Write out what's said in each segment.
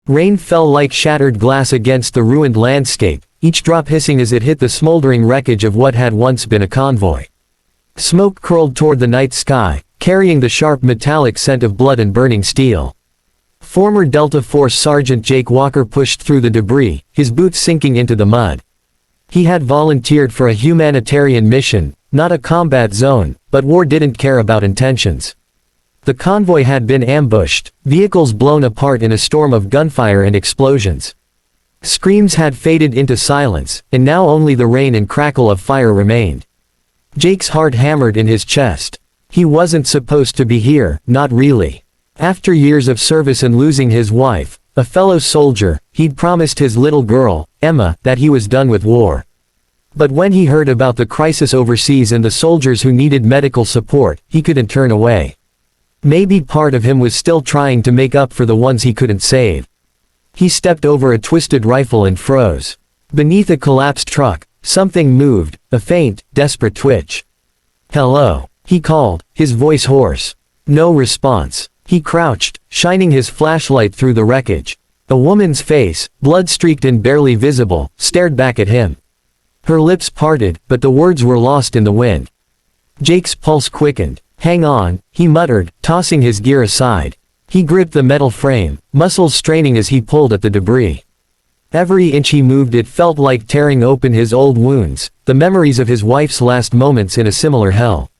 Rain fell like shattered glass against the ruined landscape, each drop hissing as it hit the smoldering wreckage of what had once been a convoy. Smoke curled toward the night sky, carrying the sharp metallic scent of blood and burning steel. Former Delta Force Sergeant Jake Walker pushed through the debris, his boots sinking into the mud. He had volunteered for a humanitarian mission, not a combat zone, but war didn't care about intentions. The convoy had been ambushed, vehicles blown apart in a storm of gunfire and explosions. Screams had faded into silence, and now only the rain and crackle of fire remained. Jake's heart hammered in his chest. He wasn't supposed to be here, not really. After years of service and losing his wife, a fellow soldier, he'd promised his little girl, Emma, that he was done with war. But when he heard about the crisis overseas and the soldiers who needed medical support, he couldn't turn away. Maybe part of him was still trying to make up for the ones he couldn't save. He stepped over a twisted rifle and froze. Beneath a collapsed truck, something moved, a faint, desperate twitch. "Hello," he called, his voice hoarse. No response. He crouched, shining his flashlight through the wreckage. A woman's face, blood-streaked and barely visible, stared back at him. Her lips parted, but the words were lost in the wind. Jake's pulse quickened. "Hang on," he muttered, tossing his gear aside. He gripped the metal frame, muscles straining as he pulled at the debris. Every inch he moved it felt like tearing open his old wounds, the memories of his wife's last moments in a similar hell.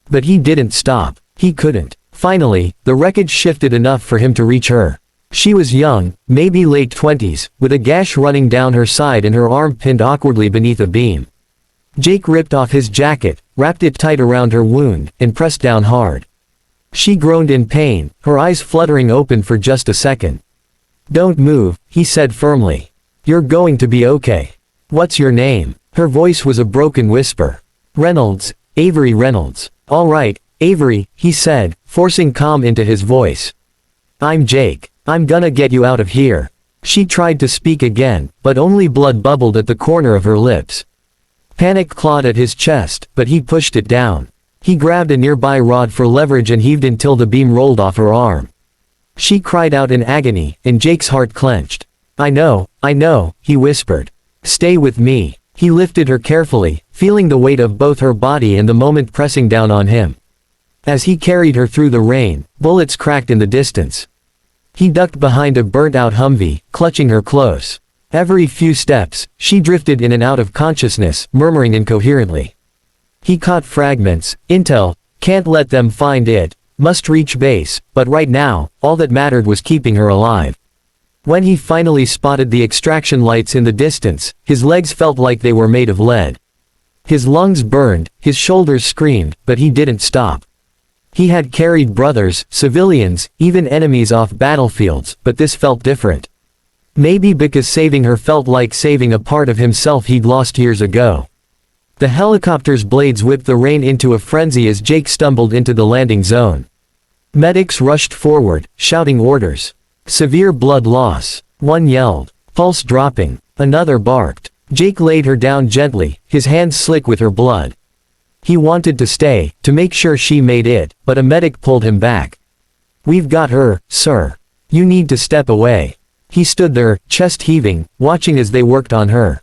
But he didn't stop. He couldn't. Finally, the wreckage shifted enough for him to reach her. She was young, maybe late 20s, with a gash running down her side and her arm pinned awkwardly beneath a beam. Jake ripped off his jacket, wrapped it tight around her wound, and pressed down hard. She groaned in pain, her eyes fluttering open for just a second. "Don't move," he said firmly. "You're going to be okay. What's your name?" Her voice was a broken whisper. "Reynolds, Avery Reynolds." "All right, Avery," he said, forcing calm into his voice. "I'm Jake. I'm gonna get you out of here." She tried to speak again, but only blood bubbled at the corner of her lips. Panic clawed at his chest, but he pushed it down. He grabbed a nearby rod for leverage and heaved until the beam rolled off her arm. She cried out in agony, and Jake's heart clenched. I know, he whispered. "Stay with me." He lifted her carefully, feeling the weight of both her body and the moment pressing down on him. As he carried her through the rain, bullets cracked in the distance. He ducked behind a burnt-out Humvee, clutching her close. Every few steps, she drifted in and out of consciousness, murmuring incoherently. He caught fragments. "Intel, can't let them find it, must reach base," but right now, all that mattered was keeping her alive. When he finally spotted the extraction lights in the distance, his legs felt like they were made of lead. His lungs burned, his shoulders screamed, but he didn't stop. He had carried brothers, civilians, even enemies off battlefields, but this felt different. Maybe because saving her felt like saving a part of himself he'd lost years ago. The helicopter's blades whipped the rain into a frenzy as Jake stumbled into the landing zone. Medics rushed forward, shouting orders. Severe blood loss. One yelled. Pulse dropping. Another barked. Jake laid her down gently, his hands slick with her blood. He wanted to stay, to make sure she made it, but a medic pulled him back. "We've got her, sir. You need to step away." He stood there, chest heaving, watching as they worked on her.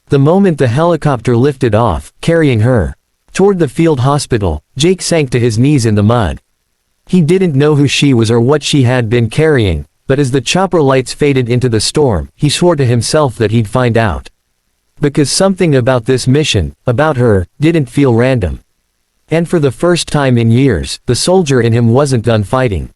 The moment the helicopter lifted off, carrying her toward the field hospital, Jake sank to his knees in the mud. He didn't know who she was or what she had been carrying, but as the chopper lights faded into the storm, he swore to himself that he'd find out. Because something about this mission, about her, didn't feel random. And for the first time in years, the soldier in him wasn't done fighting.